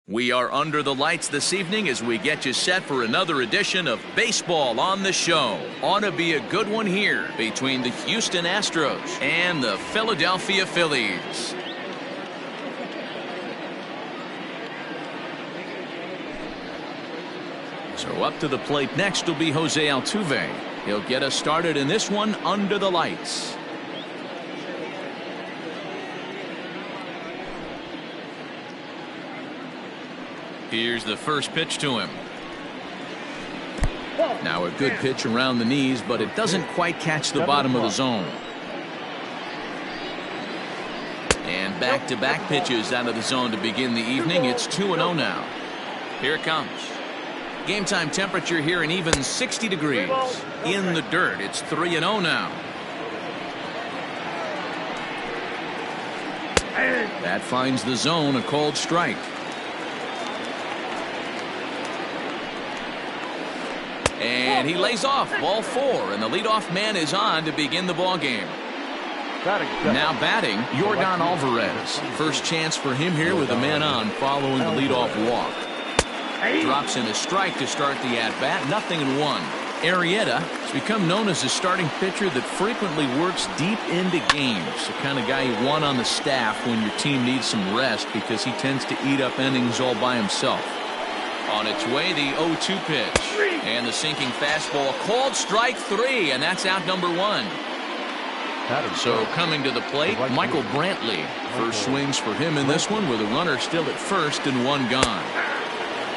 We are under the lights this evening as we get you set for another edition of Baseball on the Show. Ought to be a good one here between the Houston Astros and the Philadelphia Phillies. So up to the plate next will be Jose Altuve. He'll get us started in this one under the lights. Here's the first pitch to him. Now a good pitch around the knees, but it doesn't quite catch the bottom of the zone. And back-to-back pitches out of the zone to begin the evening. It's 2-0 now. Here it comes. Game time temperature here an even 60 degrees. In the dirt, it's 3-0 now. That finds the zone, a called strike. And he lays off, ball 4, and the leadoff man is on to begin the ball game. Now batting, Yordan Alvarez. First chance for him here with a man on following the leadoff walk. Drops in a strike to start the at-bat, 0-1. Arrieta has become known as a starting pitcher that frequently works deep into games. The kind of guy you want on the staff when your team needs some rest because he tends to eat up innings all by himself. On its way, the 0-2 pitch. And the sinking fastball called strike 3, and that's out number 1. So coming to the plate, Michael Brantley. First swings for him in this one with a runner still at first and 1 gone.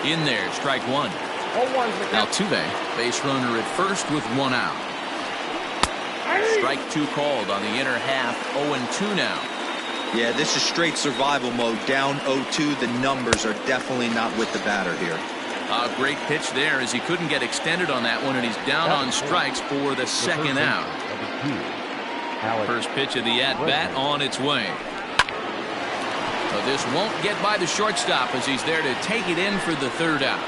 In there, strike 1. Altuve, base runner at first with 1 out. Strike 2 called on the inner half, 0-2 now. Yeah, this is straight survival mode. Down 0-2. The numbers are definitely not with the batter here. A great pitch there as he couldn't get extended on that one, and he's down on strikes for the second out. First pitch of the at-bat on its way. But this won't get by the shortstop as he's there to take it in for the 3rd out.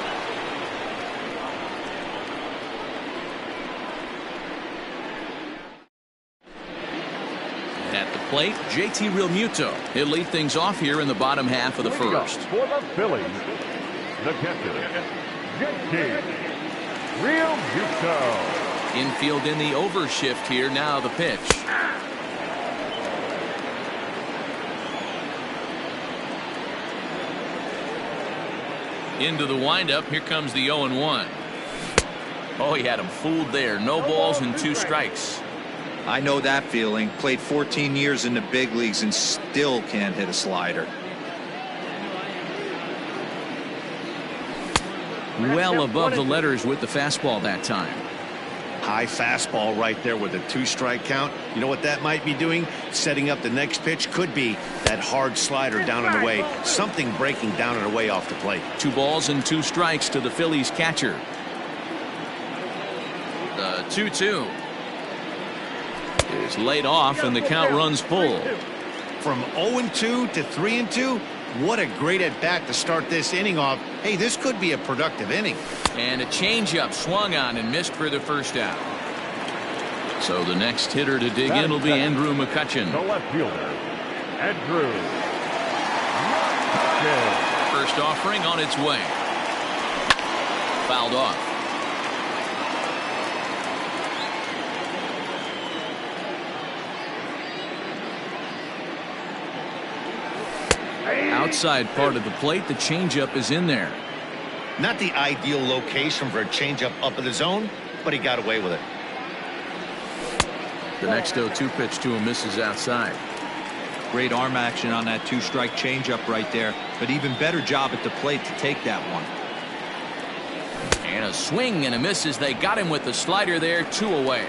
At the plate, JT Realmuto. He'll lead things off here in the bottom half of the first. For the Phillies, the catcher, JT Realmuto. Infield in the overshift here. Now the pitch. Into the windup. Here comes the 0-1. Oh, he had him fooled there. No balls and 2 strikes. I know that feeling. Played 14 years in the big leagues and still can't hit a slider. Well above the letters with the fastball that time. High fastball right there with a 2-strike count. You know what that might be doing? Setting up the next pitch. Could be that hard slider down and away. Something breaking down and away off the plate. 2 balls and 2 strikes to the Phillies catcher. The 2-2 is laid off and the count runs full. From 0-2 to 3-2. What a great at-bat to start this inning off. Hey, this could be a productive inning. And a changeup swung on and missed for the 1st out. So the next hitter to dig in will be Andrew McCutchen. The left fielder, Andrew McCutchen. First offering on its way. Fouled off. Outside part of the plate, the changeup is in there. Not the ideal location for a changeup up in the zone, but he got away with it. The next 0-2 pitch to him misses outside. Great arm action on that 2-strike changeup right there, but even better job at the plate to take that one. And a swing and a miss as they got him with the slider there, 2 away.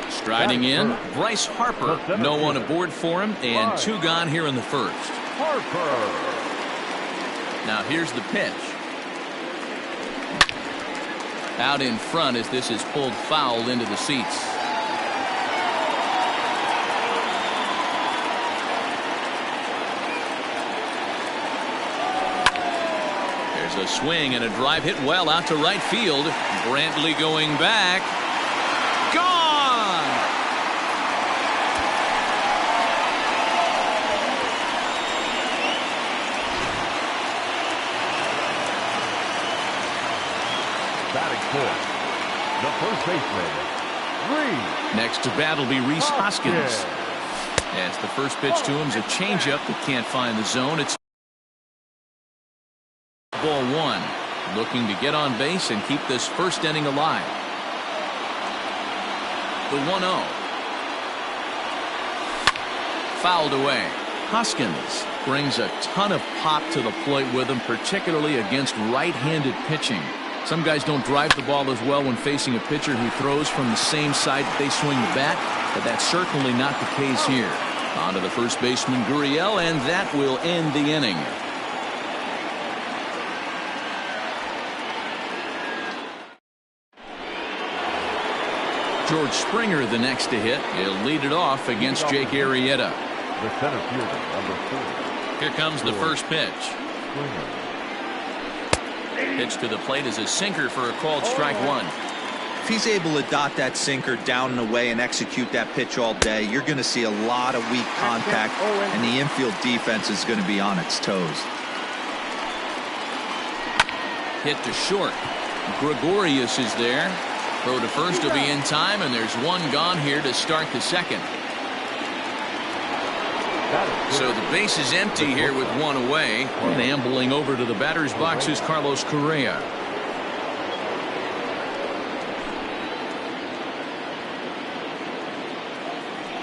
Striding in, Bryce Harper. No one aboard for him, and 2 gone here in the first. Harper. Now here's the pitch. Out in front as this is pulled foul into the seats. There's a swing and a drive hit well out to right field. Brantley going back. Gone! baseman, Next to bat will be Rhys Hoskins. As the first pitch to him is a changeup that can't find the zone. It's ball one. Looking to get on base and keep this first inning alive. The 1-0. Fouled away. Hoskins brings a ton of pop to the plate with him, particularly against right-handed pitching. Some guys don't drive the ball as well when facing a pitcher who throws from the same side that they swing the bat, but that's certainly not the case here. On to the first baseman, Gurriel, and that will end the inning. George Springer the next to hit. He'll lead it off against Jake Arrieta. the center fielder, number 4. Here comes the first pitch. Pitch to the plate is a sinker for a called strike one. If he's able to dot that sinker down and away and execute that pitch all day, you're going to see a lot of weak contact, and the infield defense is going to be on its toes. Hit to short. Gregorius is there. Throw to first will be in time, and there's one gone here to start the second. So the base is empty here with one away. And ambling over to the batter's box is Carlos Correa.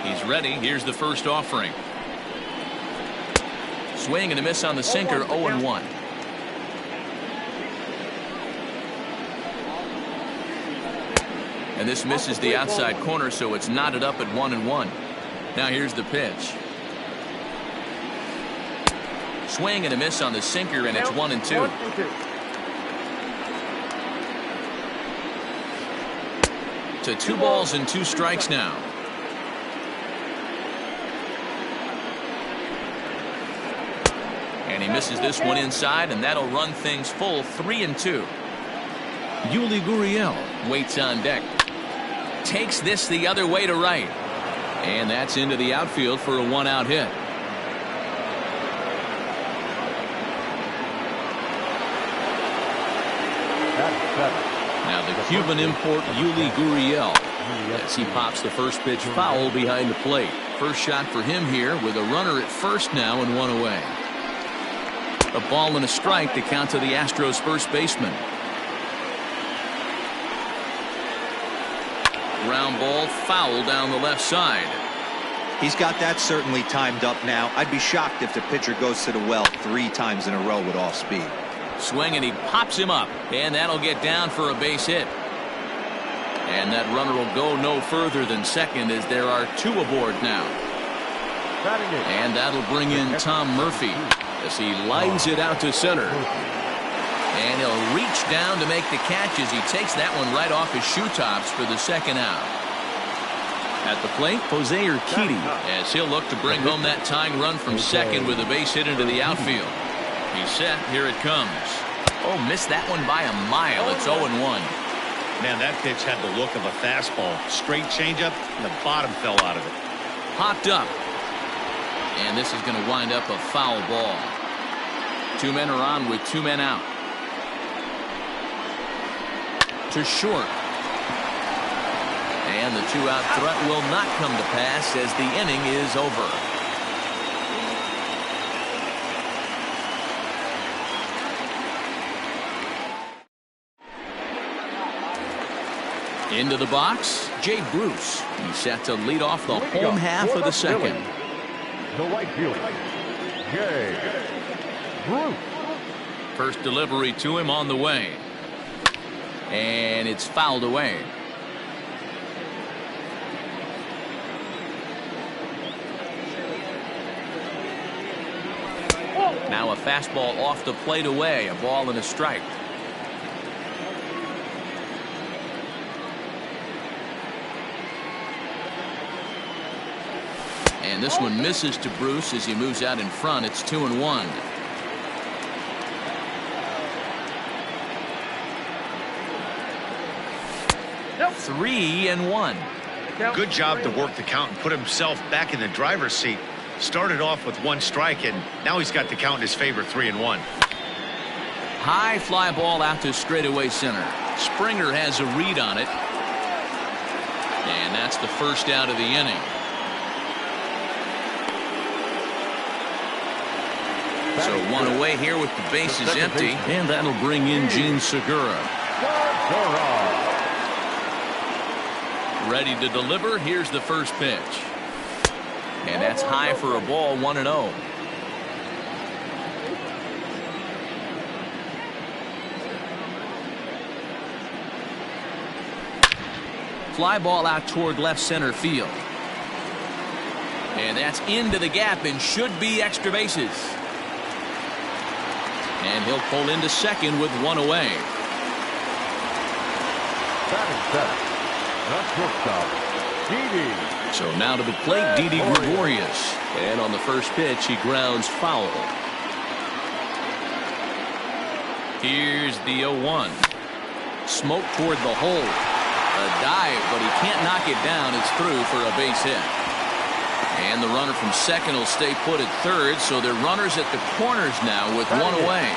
He's ready. Here's the first offering. Swing and a miss on the sinker, 0-1. And this misses the outside corner, so it's knotted up at 1-1. Now here's the pitch. Swing and a miss on the sinker, and it's 1-2. To 2 balls and 2 strikes now. And he misses this one inside, and that'll run things full 3-2. Yuli Gurriel waits on deck. Takes this the other way to right. And that's into the outfield for a 1-out hit. Now the Cuban import Yuli Gurriel, as he pops the first pitch foul behind the plate. First shot for him here with a runner at first now and 1 away. A ball and a strike to count to the Astros first baseman. Ground ball foul down the left side. He's got that certainly timed up now. I'd be shocked if the pitcher goes to the well 3 times in a row with off speed. Swing and he pops him up, and that'll get down for a base hit. And that runner will go no further than second as there are 2 aboard now. And that'll bring in Tom Murphy as he lines it out to center. And he'll reach down to make the catch as he takes that one right off his shoe tops for the second out. At the plate, Jose Urquidy, as he'll look to bring home that tying run from second with a base hit into the outfield. He's set. Here it comes. Oh, missed that one by a mile. It's 0-1. Man, that pitch had the look of a fastball. Straight changeup, and the bottom fell out of it. Popped up. And this is going to wind up a foul ball. 2 men are on with 2 men out. To short. And the 2-out threat will not come to pass as the inning is over. Into the box, Jay Bruce. He's set to lead off the home half of the second. The right fielder, Jay Bruce. First delivery to him on the way. And it's fouled away. Now a fastball off the plate away. A ball and a strike. And this one misses to Bruce as he moves out in front. It's 2-1. Nope. 3-1. Good job to work the count and put himself back in the driver's seat. Started off with 1 strike, and now he's got the count in his favor, 3-1. High fly ball out to straightaway center. Springer has a read on it. And that's the first out of the inning. So one away here with the bases empty, and that'll bring in Gene Segura. Ready to deliver. Here's the first pitch. And that's high for a ball, 1-0. Fly ball out toward left center field. And that's into the gap and should be extra bases. And he'll pull into second with one away. So now to the plate, Didi Gregorius. And on the first pitch, he grounds foul. Here's the 0-1. Smoke toward the hole. A dive, but he can't knock it down. It's through for a base hit. And the runner from second will stay put at third, so they're runners at the corners now with one away.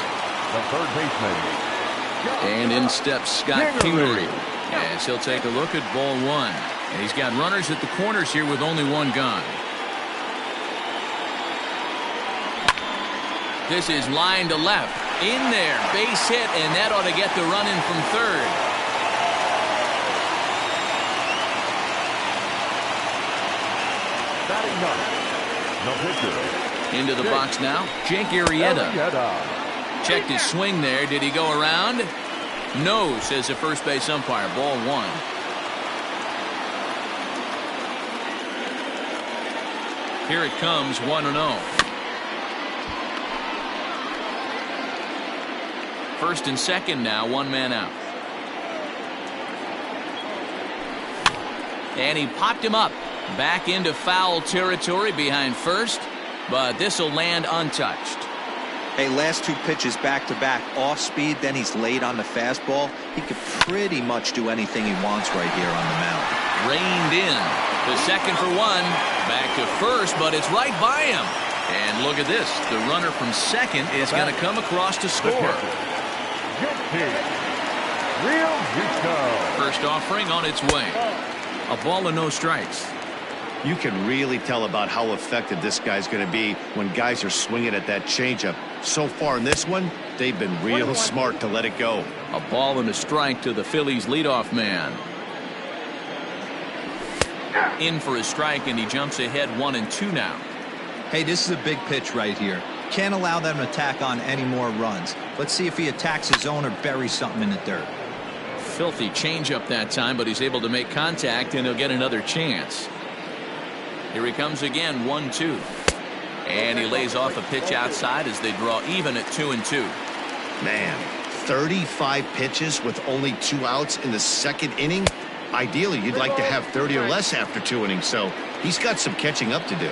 The third baseman. And in steps Scott Kingery as he'll take a look at ball one. And he's got runners at the corners here with only one gone. This is line to left. In there, base hit, and that ought to get the run in from third. No pitcher. Into the box now, Jake Arrieta. Checked his swing there. Did he go around? No, says the first base umpire. Ball one. Here it comes, 1-0. First and second now, one man out. And he popped him up. Back into foul territory behind first, but this will land untouched. Hey, last two pitches back-to-back, off speed, then he's late on the fastball. He could pretty much do anything he wants right here on the mound. Reined in. The second for one. Back to first, but it's right by him. And look at this. The runner from second is going to come across to score. First offering on its way. A ball and no strikes. You can really tell about how effective this guy's going to be when guys are swinging at that changeup. So far in this one, they've been real smart to let it go. A ball and a strike to the Phillies leadoff man. In for a strike, and he jumps ahead 1-2 now. Hey, this is a big pitch right here. Can't allow them to tack on any more runs. Let's see if he attacks his own or buries something in the dirt. Filthy changeup that time, but he's able to make contact, and he'll get another chance. Here he comes again, 1-2. And he lays off a pitch outside as they draw even at 2-2. Man, 35 pitches with only 2 outs in the second inning. Ideally, you'd like to have 30 or less after 2 innings, so he's got some catching up to do.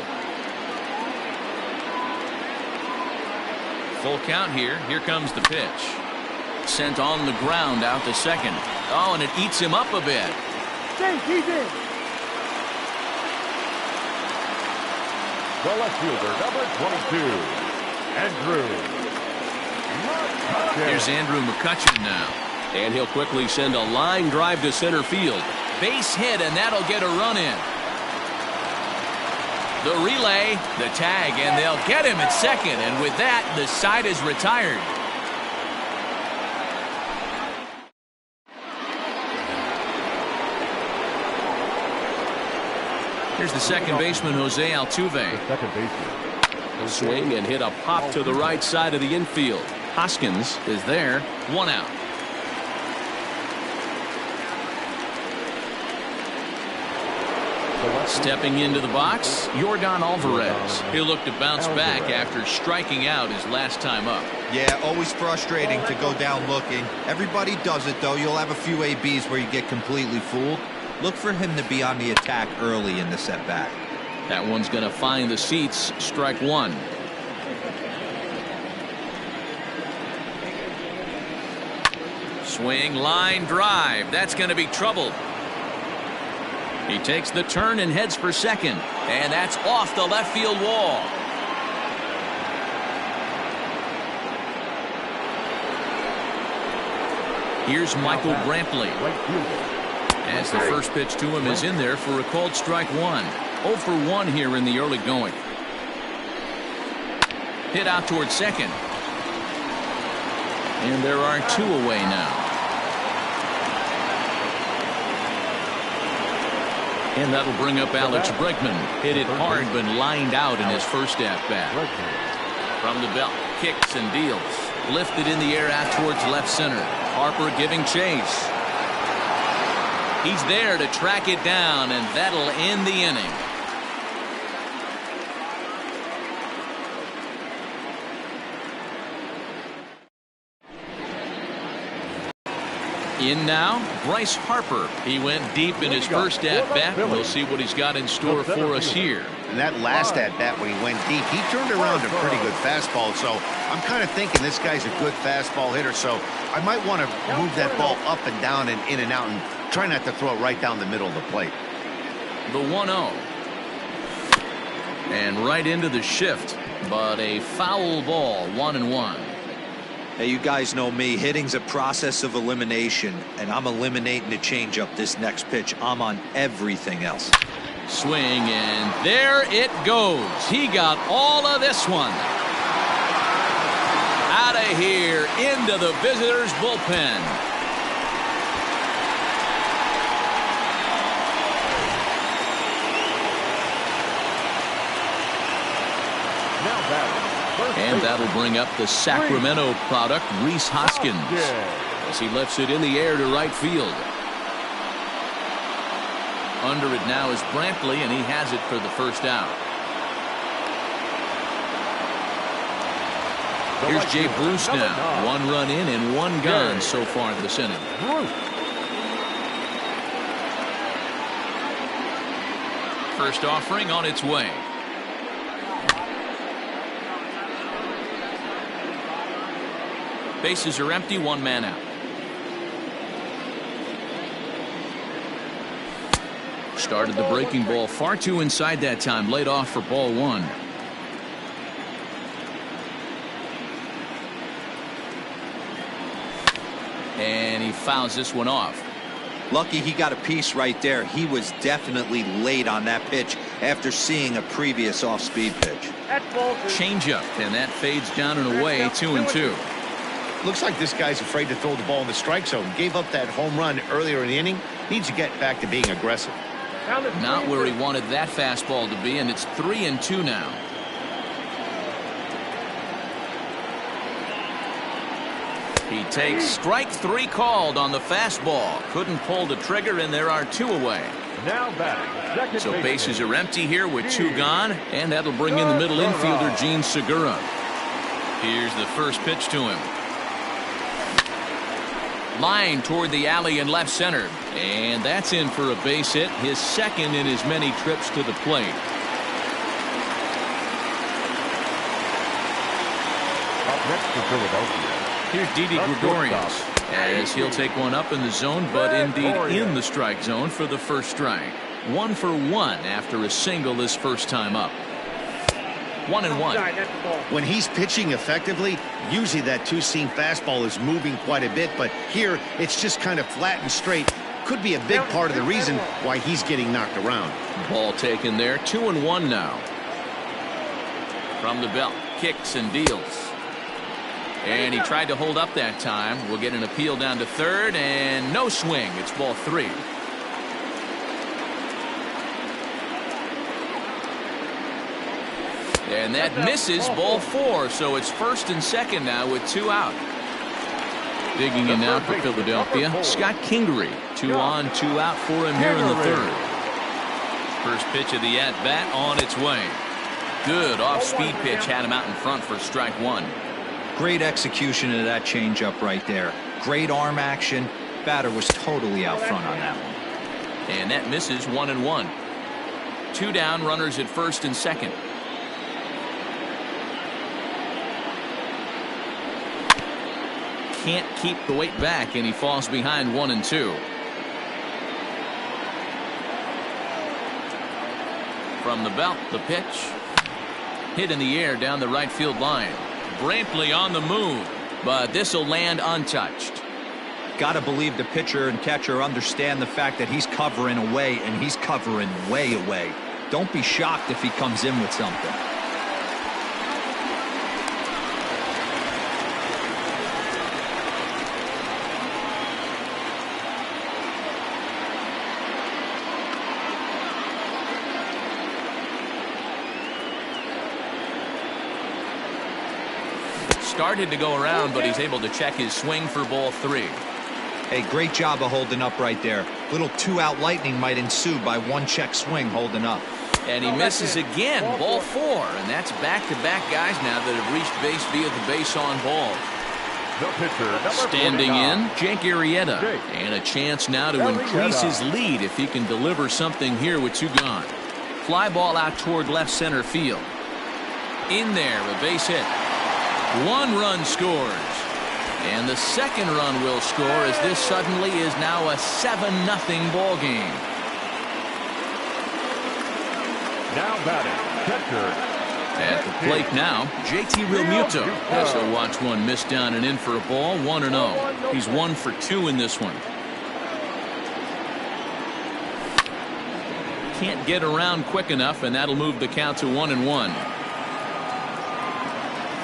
Full count here. Here comes the pitch. Sent on the ground out to second. Oh, and it eats him up a bit. The left fielder, number 22, Andrew McCutchen. Here's Andrew McCutchen now. And he'll quickly send a line drive to center field. Base hit, and that'll get a run in. The relay, the tag, and they'll get him at second. And with that, the side is retired. Here's the second baseman, Jose Altuve. Second baseman. He'll swing and hit a pop to the right side of the infield. Hoskins is there, 1 out. Stepping into the box, Yordan Alvarez. He'll look to bounce back after striking out his last time up. Yeah, always frustrating to go down looking. Everybody does it, though. You'll have a few ABs where you get completely fooled. Look for him to be on the attack early in the setback. That one's going to find the seats. Strike one. Swing, line drive. That's going to be trouble. He takes the turn and heads for second. And that's off the left field wall. Here's Michael Brantley. As the first pitch to him is in there for a called strike one. 0 for 1 here in the early going. Hit out towards second. And there are 2 away now. And that'll bring up Alex Bregman. Hit it hard but lined out in his first at-bat. From the belt, kicks and deals. Lifted in the air out towards left center. Harper giving chase. He's there to track it down, and that'll end the inning. In now, Bryce Harper. He went deep in his first at-bat. We'll see what he's got in store for us here. And that last at-bat when he went deep, he turned around a pretty good fastball. So I'm kind of thinking this guy's a good fastball hitter. So I might want to move that ball up and down and in and out and try not to throw it right down the middle of the plate. The 1-0. And right into the shift. But a foul ball, 1-1. Hey, you guys know me. Hitting's a process of elimination, and I'm eliminating the changeup this next pitch. I'm on everything else. Swing, and there it goes. He got all of this one. Out of here, into the visitors' bullpen. And that'll bring up the Sacramento product, Rhys Hoskins, as he lifts it in the air to right field. Under it now is Brantley, and he has it for the first out. Here's Jay Bruce now. 1 run in and 1 gone so far this inning. First offering on its way. Bases are empty, 1 man out. Started the breaking ball far too inside that time. Laid off for ball 1. And he fouls this one off. Lucky he got a piece right there. He was definitely late on that pitch after seeing a previous off-speed pitch. Changeup, and that fades down and away, 2-2. Looks like this guy's afraid to throw the ball in the strike zone. Gave up that home run earlier in the inning. Needs to get back to being aggressive. Not where he wanted that fastball to be, and it's 3-2 now. He takes strike 3 called on the fastball. Couldn't pull the trigger, and there are 2 away. Now batting. So bases are empty here with 2 gone, and that'll bring in the middle infielder, Gene Segura. Here's the first pitch to him. Line toward the alley in left center, and that's in for a base hit, his second in as many trips to the plate. Up next to Philadelphia. Here's Didi Gregorius, as he'll take one up in the zone, but indeed in the strike zone for the first strike. 1 for 1 after a single his first time up. 1-1. When he's pitching effectively, usually that 2-seam fastball is moving quite a bit, but here it's just kind of flat and straight. Could be a big part of the reason why he's getting knocked around. Ball taken there, 2-1 now. From the belt, kicks and deals. And he tried to hold up that time. We'll get an appeal down to third, and no swing. It's ball 3. And that misses, ball 4, so it's first and second now with 2 out. Digging in now for Philadelphia, Scott Kingery. 2 on, 2 out for him here in the third. First pitch of the at-bat on its way. Good off-speed pitch had him out in front for strike 1. Great execution of that changeup right there. Great arm action. Batter was totally out front on that one. And that misses, 1-1. 2 down, runners at first and second. Can't keep the weight back, and he falls behind 1-2. From the belt, the pitch. Hit in the air down the right field line. Brantley on the move, but this will land untouched. got to believe the pitcher and catcher understand the fact that he's covering away, and he's covering way away. Don't be shocked if he comes in with something. Started to go around, but he's able to check his swing for ball 3. Hey, great job of holding up right there. Little 2-out lightning might ensue by one check swing holding up. And he misses again, ball 4. And that's back-to-back guys now that have reached base via the base on ball. The pitcher, Standing in, Jake Arrieta. And a chance now to increase his lead if he can deliver something here with 2 gone. Fly ball out toward left center field. In there, a base hit. 1 run scores. And the second run will score as this suddenly is now a 7-0 ball game. Now batting, catcher. At the plate now, JT Realmuto. Has to watch one miss down and in for a ball, 1-0. He's 1 for 2 in this one. Can't get around quick enough, and that'll move the count to 1-1.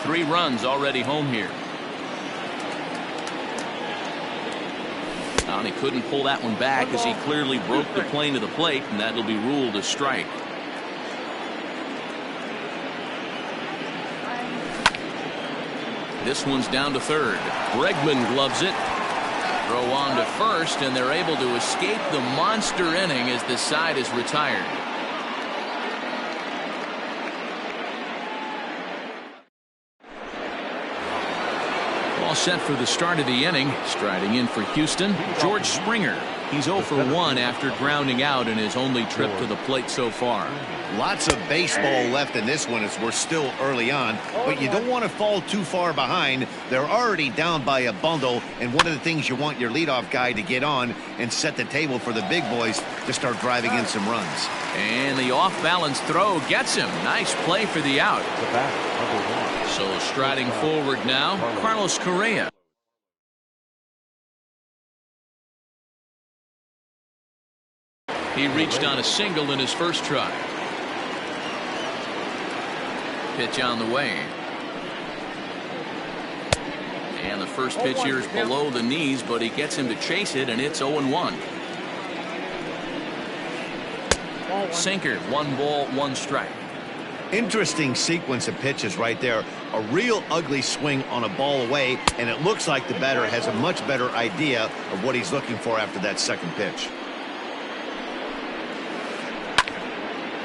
3 runs already home here. And he couldn't pull that one back as he clearly broke the plane of the plate, and that'll be ruled a strike. This one's down to third. Bregman gloves it. Throw on to first, and they're able to escape the monster inning as the side is retired. All set for the start of the inning. Striding in for Houston, George Springer. He's 0 for 1 after grounding out in his only trip to the plate so far. Lots of baseball left in this one as we're still early on, but you don't want to fall too far behind. They're already down by a bundle, and one of the things you want your leadoff guy to get on and set the table for the big boys to start driving in some runs. And the off-balance throw gets him. Nice play for the out. So striding forward now, Carlos Correa. He reached on a single in his first try. Pitch on the way. And the first pitch here is below the knees, but he gets him to chase it, and it's 0-1. Sinker, 1 ball, 1 strike. Interesting sequence of pitches right there. A real ugly swing on a ball away, and it looks like the batter has a much better idea of what he's looking for after that second pitch.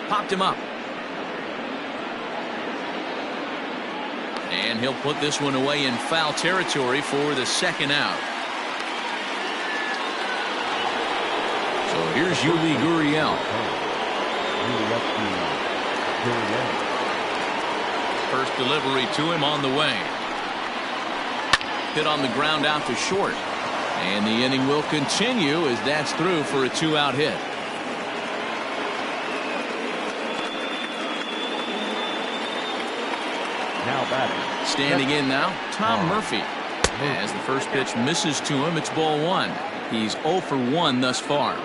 Popped him up. And he'll put this one away in foul territory for the second out. So here's Yuli Gurriel. First delivery to him on the way. Hit on the ground out to short. And the inning will continue as that's through for a 2-out hit. Now batting. Standing in now, Tom Murphy. As the first pitch misses to him, it's ball 1. He's 0 for 1 thus far.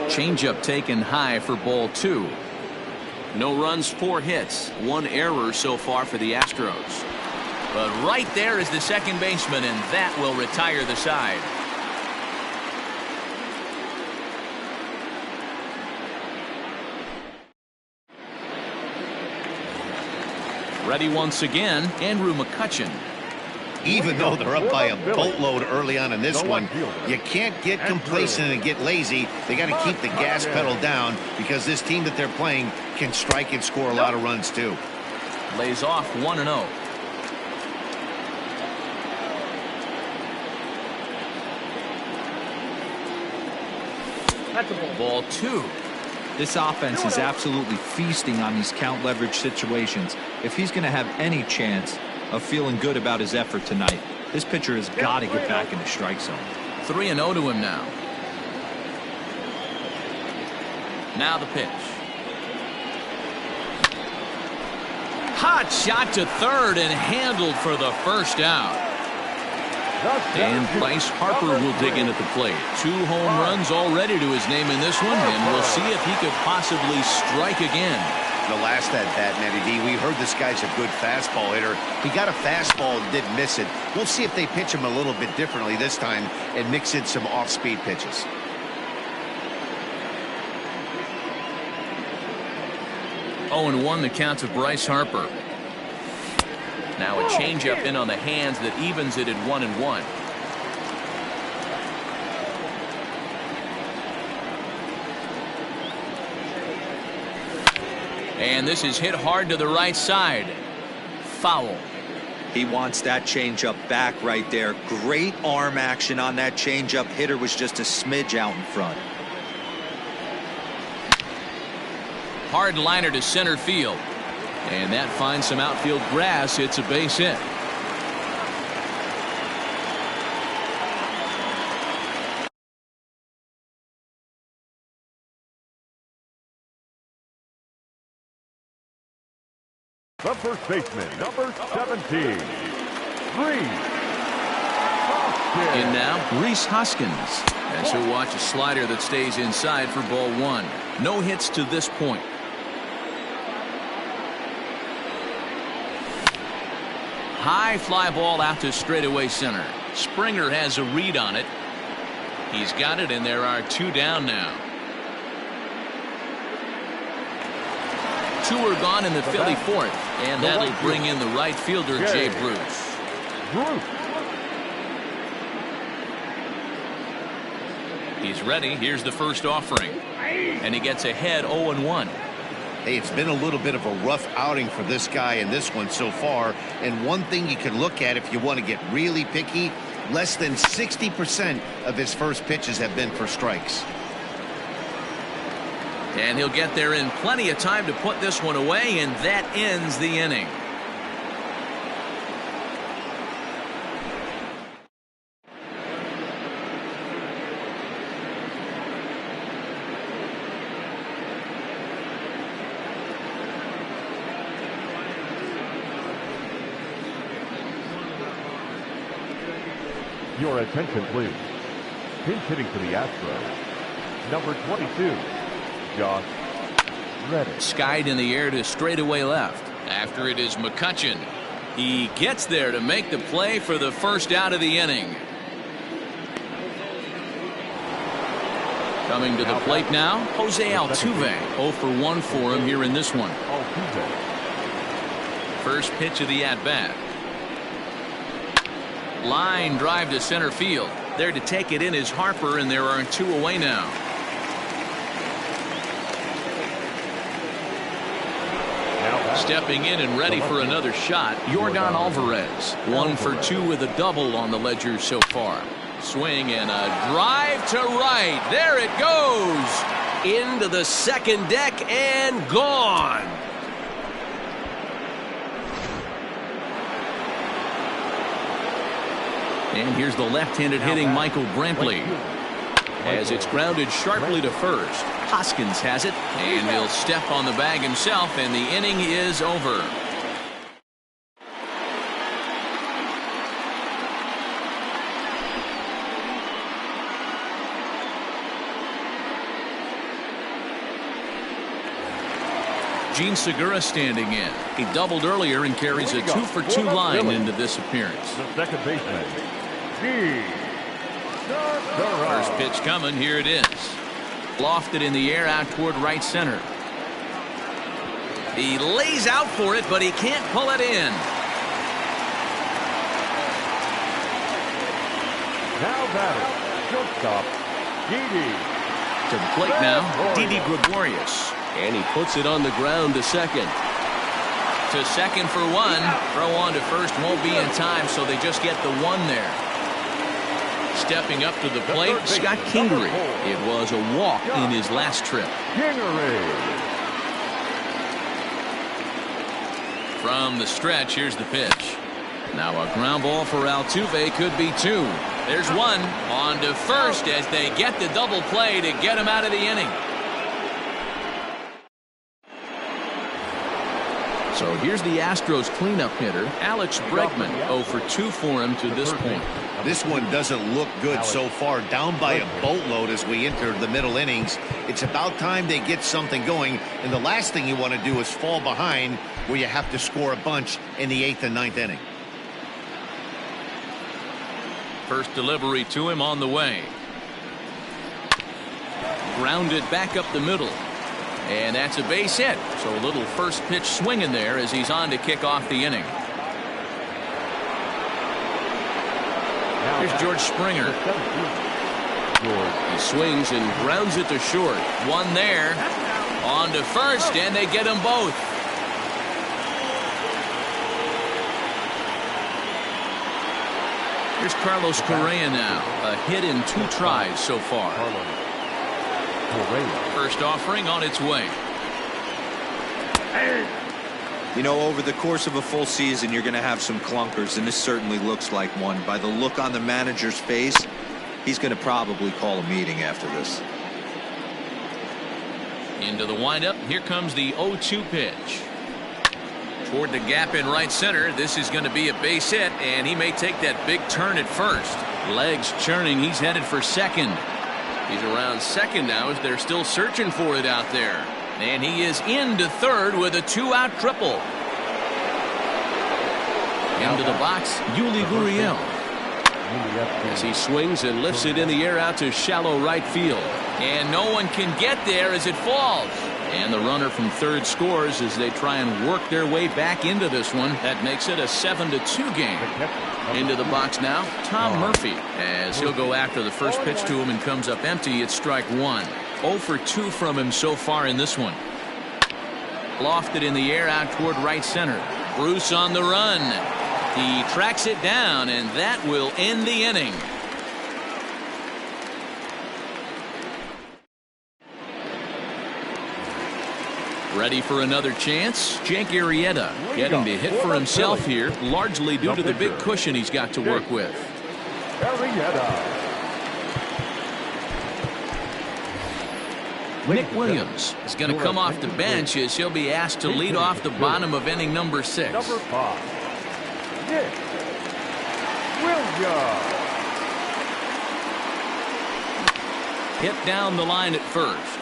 Changeup taken high for ball 2. No runs, 4 hits, 1 error so far for the Astros. But right there is the second baseman, and that will retire the side. Ready once again, Andrew McCutchen. Even though they're up by a boatload early on in this one, you can't get complacent and get lazy. They got to keep the gas pedal down because this team that they're playing can strike and score a lot of runs too. Lays off 1-0. That's a ball 2. This offense is absolutely feasting on these count leverage situations. If he's going to have any chance of feeling good about his effort tonight, this pitcher has got to get back in the strike zone. 3-0 to him now. Now the pitch. Hot shot to third and handled for the first out. And Bryce Harper will dig in at the plate. 2 home runs already to his name in this one, and we'll see if he could possibly strike again. The last at bat, Matty D, we heard this guy's a good fastball hitter. He got a fastball and didn't miss it. We'll see if they pitch him a little bit differently this time and mix in some off-speed pitches. Oh, and 1 the count to Bryce Harper. Now a changeup in on the hands that evens it at 1-1. And this is hit hard to the right side. Foul. He wants that changeup back right there. Great arm action on that changeup. Hitter was just a smidge out in front. Hard liner to center field. And that finds some outfield grass. It's a base hit. The first baseman, number 17, Reese Hoskins. In now, Reese Hoskins. And she'll watch a slider that stays inside for ball 1. No hits to this point. High fly ball out to straightaway center. Springer has a read on it. He's got it, and there are 2 down now. 2 are gone in the Philly 4th, and that'll bring in the right fielder, Jay Bruce. He's ready. Here's the first offering, and he gets ahead 0-1. Hey, it's been a little bit of a rough outing for this guy in this one so far. And one thing you can look at if you want to get really picky, less than 60% of his first pitches have been for strikes. And he'll get there in plenty of time to put this one away, and that ends the inning. Your attention, please. Pinch hitting for the Astros, number 22, Josh Reddick. Skied in the air to straightaway left. After it is McCutchen. He gets there to make the play for the first out of the inning. Coming to the plate now, Jose Altuve. 0 for 1 for him here in this one. First pitch of the at-bat. Line drive to center field. There to take it in is Harper, and there are 2 away now. Stepping in and ready for another shot, Yordan Alvarez. 1 for 2 with a double on the ledger so far. Swing and a drive to right. There it goes. Into the second deck and gone. And here's the left-handed hitting Michael Brantley. As it's grounded sharply to first. Hoskins has it, and he'll step on the bag himself, and the inning is over. Gene Segura standing in. He doubled earlier and carries a 2 for 2 line into this appearance. The second baseman, First pitch coming. Here it is. Lofted in the air out toward right center. He lays out for it, but he can't pull it in. Now batter, shortstop, Didi. To the plate now, Didi Gregorius. And he puts it on the ground to second. To second for 1. Throw on to first won't be in time, so they just get the 1 there. Stepping up to the plate, Scott Kingery. It was a walk in his last trip. From the stretch, here's the pitch. Now a ground ball for Altuve could be 2. There's 1 on to first as they get the double play to get him out of the inning. So here's the Astros cleanup hitter, Alex Bregman, 0 for 2 for him to this point. This one doesn't look good so far. Down by a boatload as we enter the middle innings. It's about time they get something going. And the last thing you want to do is fall behind where you have to score a bunch in the 8th and 9th inning. First delivery to him on the way. Grounded back up the middle. And that's a base hit. So a little first pitch swinging there as he's on to kick off the inning. Here's George Springer. He swings and grounds it to short. One there. On to first, and they get them both. Here's Carlos Correa now. A hit in 2 tries so far. First offering on its way. You know, over the course of a full season, you're going to have some clunkers, and this certainly looks like one. By the look on the manager's face, he's going to probably call a meeting after this. Into the windup. Here comes the 0-2 pitch. Toward the gap in right center. This is going to be a base hit, and he may take that big turn at first. Legs churning. He's headed for second. He's around second now as they're still searching for it out there. And he is into third with a 2-out triple. Into the box, Yuli Gurriel. As he swings and lifts it in the air out to shallow right field. And no one can get there as it falls. And the runner from third scores as they try and work their way back into this one. That makes it a 7-2 game. Into the box now, Tom Murphy, as he'll go after the first pitch to him and comes up empty. It's strike 1. 0 for 2 from him so far in this one. Lofted in the air out toward right center. Bruce on the run. He tracks it down, and that will end the inning. Ready for another chance? Jake Arrieta getting to hit for himself here, largely due to the big cushion he's got to work with. Nick Williams is going to come off the bench as he'll be asked to lead off the bottom of inning number 6. Number 5, Nick Williams. Hit down the line at first.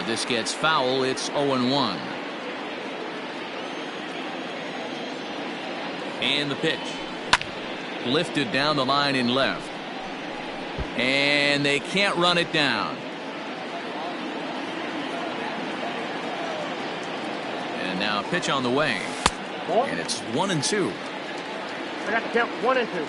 This gets foul. It's 0-1. And the pitch. Lifted down the line in left. And they can't run it down. And now a pitch on the way. And it's 1-2. I got to count 1 and 2.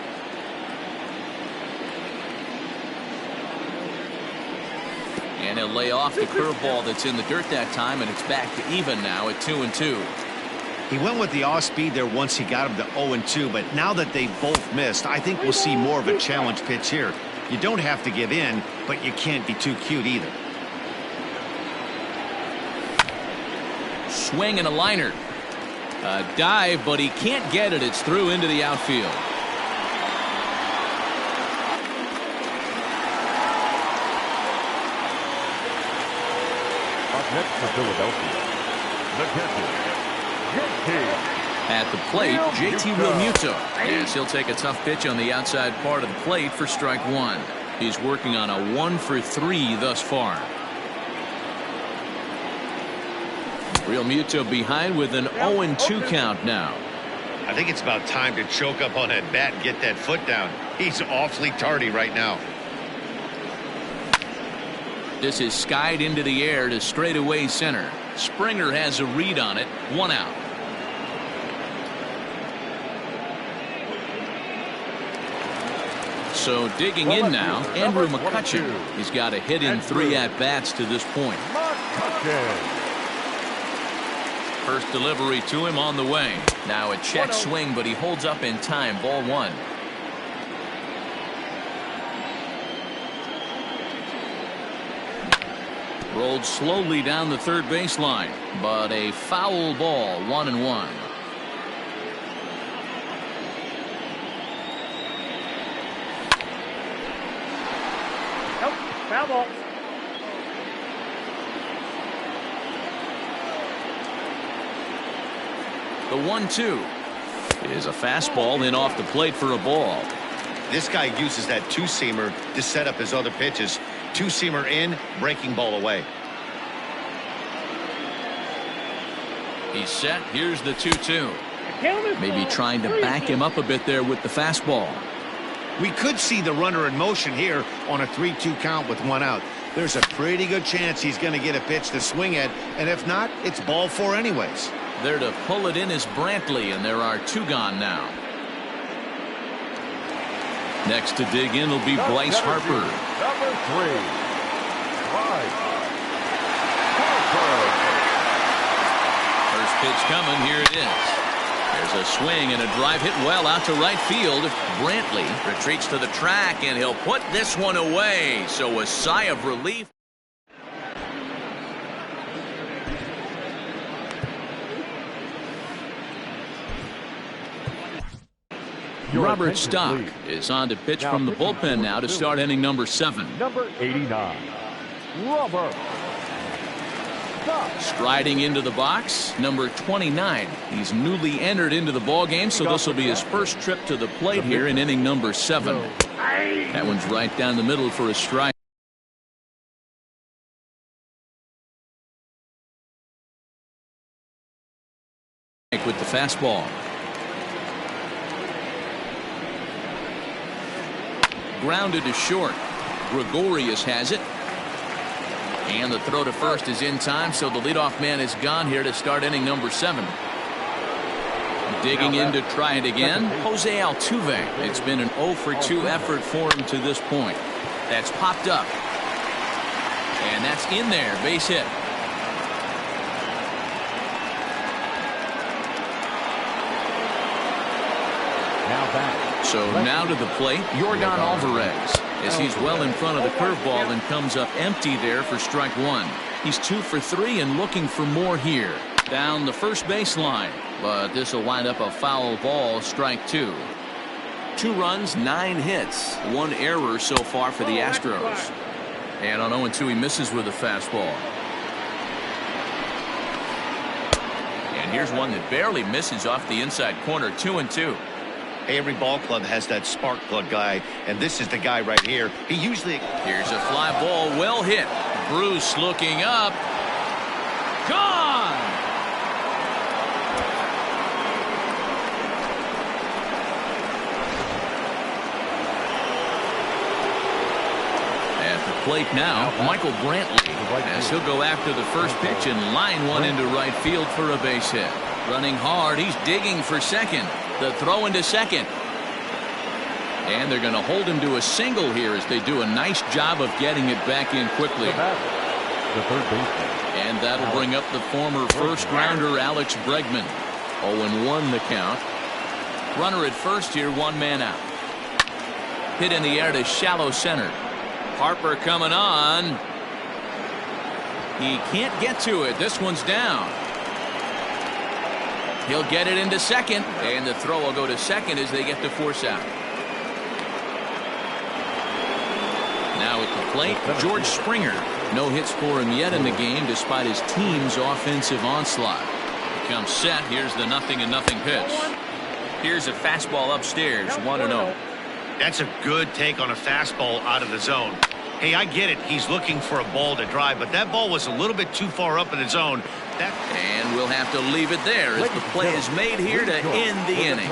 And he'll lay off the curveball that's in the dirt that time, and it's back to even now at 2-2. He went with the off speed there once he got him to 0-2, but now that they both missed, I think we'll see more of a challenge pitch here. You don't have to give in, but you can't be too cute either. Swing and a liner. A dive, but he can't get it. It's through into the outfield. Next for Philadelphia, the catcher, At the plate, JT Realmuto. Yes, he'll take a tough pitch on the outside part of the plate for strike 1. He's working on a 1 for 3 thus far. Realmuto behind with an 0-2 count now. I think it's about time to choke up on that bat and get that foot down. He's awfully tardy right now. This is skied into the air to straightaway center. Springer has a read on it. 1 out. So digging in now, Andrew McCutchen. He's got a hit in 3 at-bats to this point. First delivery to him on the way. Now a check swing, but he holds up in time. Ball 1. Rolled slowly down the third baseline, but a foul ball. 1-1. Nope, foul ball. The 1-2 is a fastball in off the plate for a ball. This guy uses that two-seamer to set up his other pitches. Two-seamer in, breaking ball away. He's set. Here's the 2-2. Maybe trying to back him up a bit there with the fastball. We could see the runner in motion here on a 3-2 count with one out. There's a pretty good chance he's going to get a pitch to swing at, and if not, it's ball 4 anyways. There to pull it in is Brantley, and there are 2 gone now. Next to dig in will be Bryce Harper. Number 3, Bryce Harper. First pitch coming. Here it is. There's a swing and a drive hit well out to right field. Brantley retreats to the track, and he'll put this one away. So a sigh of relief. Robert Stock is on to pitch from the bullpen now to start inning number 7. Number 89, Robert Stock. Striding into the box, number 29. He's newly entered into the ball game, so this will be his first trip to the plate here in inning number 7. That one's right down the middle for a strike. With the fastball. Grounded to short. Gregorius has it. And the throw to first is in time, so the leadoff man is gone here to start inning number 7. Digging in to try it again, Jose Altuve. It's been an 0 for 2 effort for him to this point. That's popped up. And that's in there, base hit. So now to the plate, Yordan Alvarez, as he's well in front of the curveball and comes up empty there for strike 1. He's 2 for 3 and looking for more here. Down the first baseline, but this will wind up a foul ball, strike 2. 2 runs, 9 hits, 1 error so far for the Astros. And on 0-2 he misses with a fastball. And here's one that barely misses off the inside corner, 2-2. Hey, every ball club has that spark plug guy, and this is the guy right here. He usually... Here's a fly ball, well hit. Bruce looking up. Gone! At the plate now, Michael Brantley, as he'll go after the first pitch and line one into right field for a base hit. Running hard, he's digging for second. The throw into second. And they're going to hold him to a single here as they do a nice job of getting it back in quickly. The third baseman. And that'll bring up the former first rounder Alex Bregman. 0-1 the count. Runner at first here, 1 man out. Hit in the air to shallow center. Harper coming on. He can't get to it. This one's down. He'll get it into second, and the throw will go to second as they get the force out. Now at the plate, George Springer. No hits for him yet in the game despite his team's offensive onslaught. He comes set. Here's the 0-0 pitch. Here's a fastball upstairs, 1-0. That's a good take on a fastball out of the zone. Hey, I get it. He's looking for a ball to drive, but that ball was a little bit too far up in the zone. And we'll have to leave it there as the play is made here to end the inning.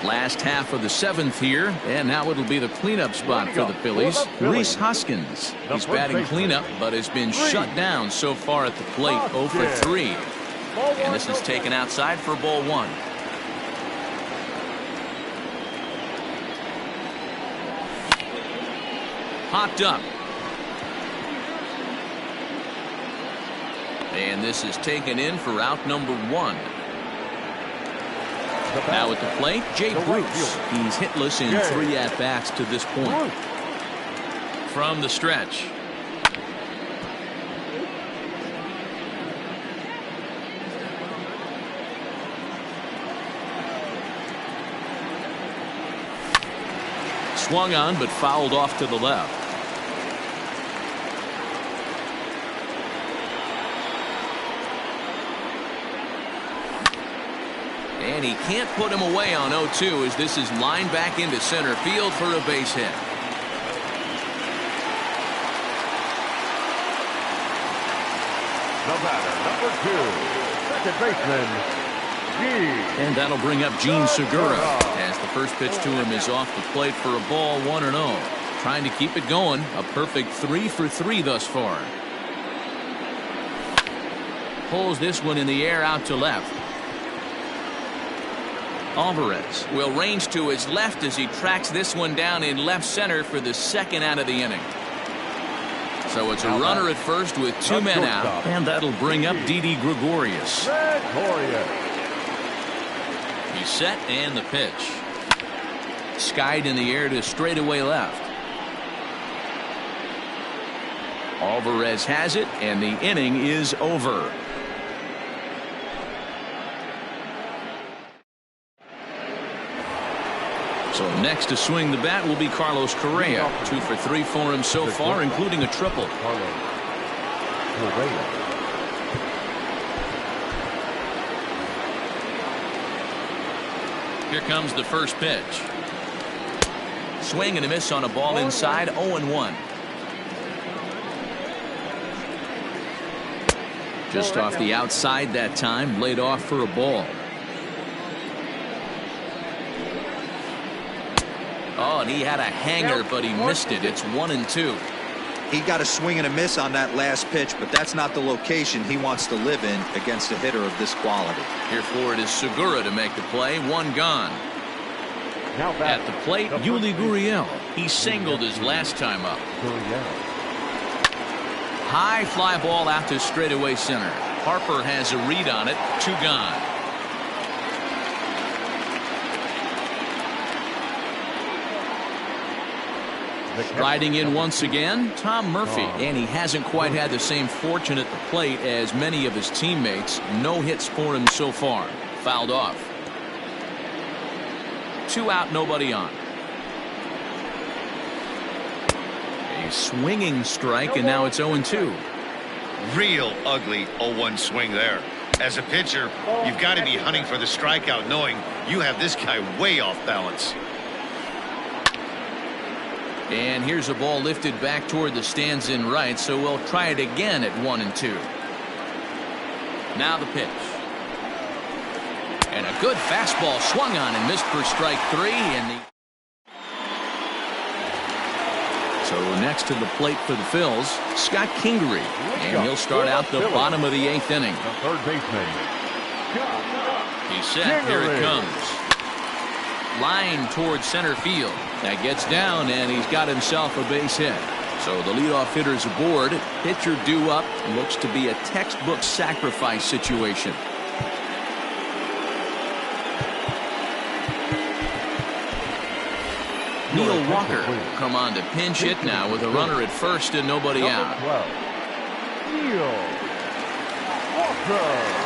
Last half of the 7th here, and now it'll be the cleanup spot for the Phillies. Rhys Hoskins. He's batting cleanup, but has been shut down so far at the plate, 0 for 3. And this is taken outside for ball 1. Popped up. And this is taken in for out number 1. Now at the plate, Jay Bruce. He's hitless in 3 at-bats to this point. From the stretch. Swung on but fouled off to the left. And he can't put him away on 0-2 as this is lined back into center field for a base hit. The batter, number 2, second baseman, and that'll bring up Gene Segura as the first pitch to him is off the plate for a ball 1-0. Trying to keep it going. A perfect 3 for 3 thus far. Pulls this one in the air out to left. Alvarez will range to his left as he tracks this one down in left center for the second out of the inning. So it's a runner at first with 2 men out, and that'll bring up Didi Gregorius. He's set and the pitch. Skied in the air to straightaway left. Alvarez has it, and the inning is over. So next to swing the bat will be Carlos Correa. 2 for 3 for him so far, including a triple. Here comes the first pitch. Swing and a miss on a ball inside, 0-1. Just off the outside that time, laid off for a ball. Oh, and he had a hanger, but he missed it. It's 1-2. He got a swing and a miss on that last pitch, but that's not the location he wants to live in against a hitter of this quality. Here for it is Segura to make the play. 1 gone. At the plate, Yuli Gurriel. He singled his last time up. High fly ball out to straightaway center. Harper has a read on it. 2 gone. Riding in once again, Tom Murphy, and he hasn't quite had the same fortune at the plate as many of his teammates. No hits for him so far. Fouled off. 2 out, nobody on. A swinging strike, and now it's 0-2. Real ugly 0-1 swing there. As a pitcher, you've got to be hunting for the strikeout, knowing you have this guy way off balance. And here's a ball lifted back toward the stands in right, so we'll try it again at 1-2. Now the pitch. And a good fastball swung on and missed for strike 3. So next to the plate for the Phils, Scott Kingery. And he'll start out the bottom of the 8th inning. The third baseman. He's set. Here it comes. Line towards center field. That gets down, and he's got himself a base hit. So the leadoff hitter's aboard. Pitcher due up. Looks to be a textbook sacrifice situation. Neil Walker come on to pinch hit now with a runner at first and nobody out. Neil Walker.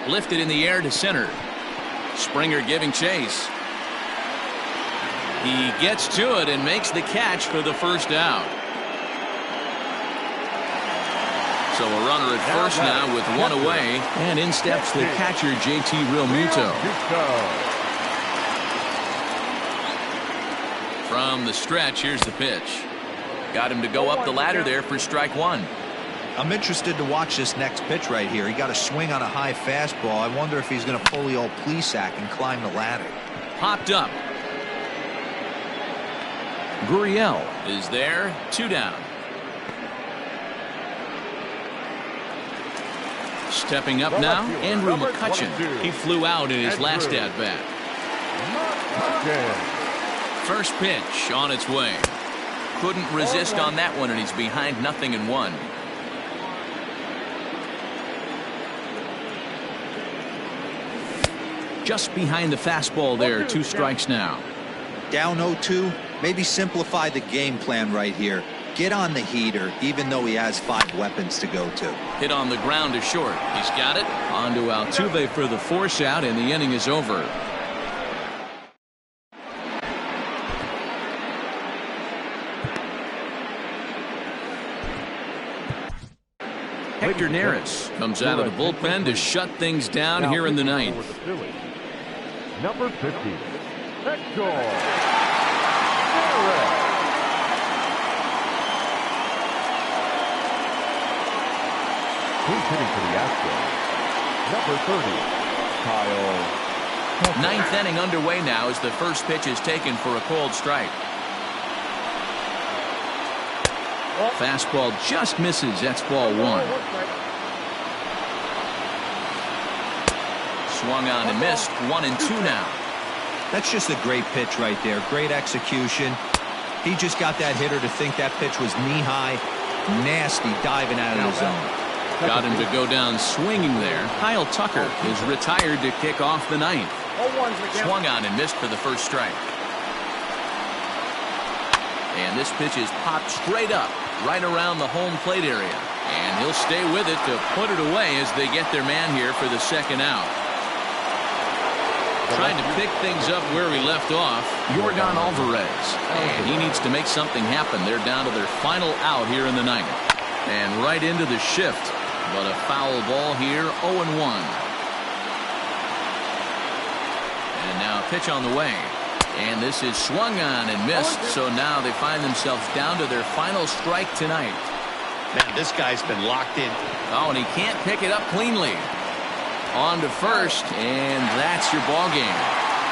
Lifted in the air to center. Springer giving chase. He gets to it and makes the catch for the first out. So a runner at first now with 1 away, and in steps the catcher JT Realmuto. From the stretch, here's the pitch. Got him to go up the ladder there for strike 1. I'm interested to watch this next pitch right here. He got a swing on a high fastball. I wonder if he's going to pull the old Plesac and climb the ladder. Popped up. Gurriel is there. 2 down. Stepping up now, Andrew McCutchen. He flew out in his last at-bat. First pitch on its way. Couldn't resist on that one, and he's behind 0-1. Just behind the fastball there. 2 strikes now. Down 0-2. Maybe simplify the game plan right here. get on the heater, even though he has 5 weapons to go to. Hit on the ground to short. He's got it. On to Altuve for the force out, and the inning is over. Hector Neris comes out of the bullpen to shut things down here in the ninth. Number 50, Hector. He's hitting for the Astros. Number 30, Kyle. Ninth inning underway now as the first pitch is taken for a cold strike. Fastball just misses. That's ball 1. Swung on and missed. 1-2 now. That's just a great pitch right there. Great execution. He just got that hitter to think that pitch was knee-high. Nasty diving out of the zone. Got him to go down swinging there. Kyle Tucker is retired to kick off the ninth. Swung on and missed for the first strike. And this pitch is popped straight up, right around the home plate area. And he'll stay with it to put it away as they get their man here for the second out. Trying to pick things up where we left off, Yordan Alvarez. And he needs to make something happen. They're down to their final out here in the ninth. And right into the shift. But a foul ball here, 0-1. And now a pitch on the way. And this is swung on and missed. So now they find themselves down to their final strike tonight. Man, this guy's been locked in. Oh, and he can't pick it up cleanly. On to first, and that's your ball game.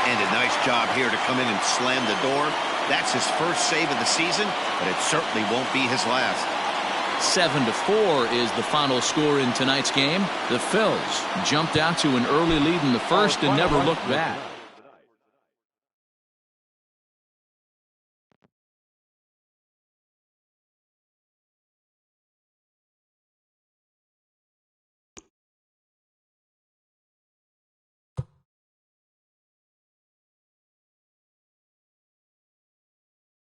And a nice job here to come in and slam the door. That's his first save of the season, but it certainly won't be his last. 7-4 is the final score in tonight's game. The Phils jumped out to an early lead in the first and never looked back.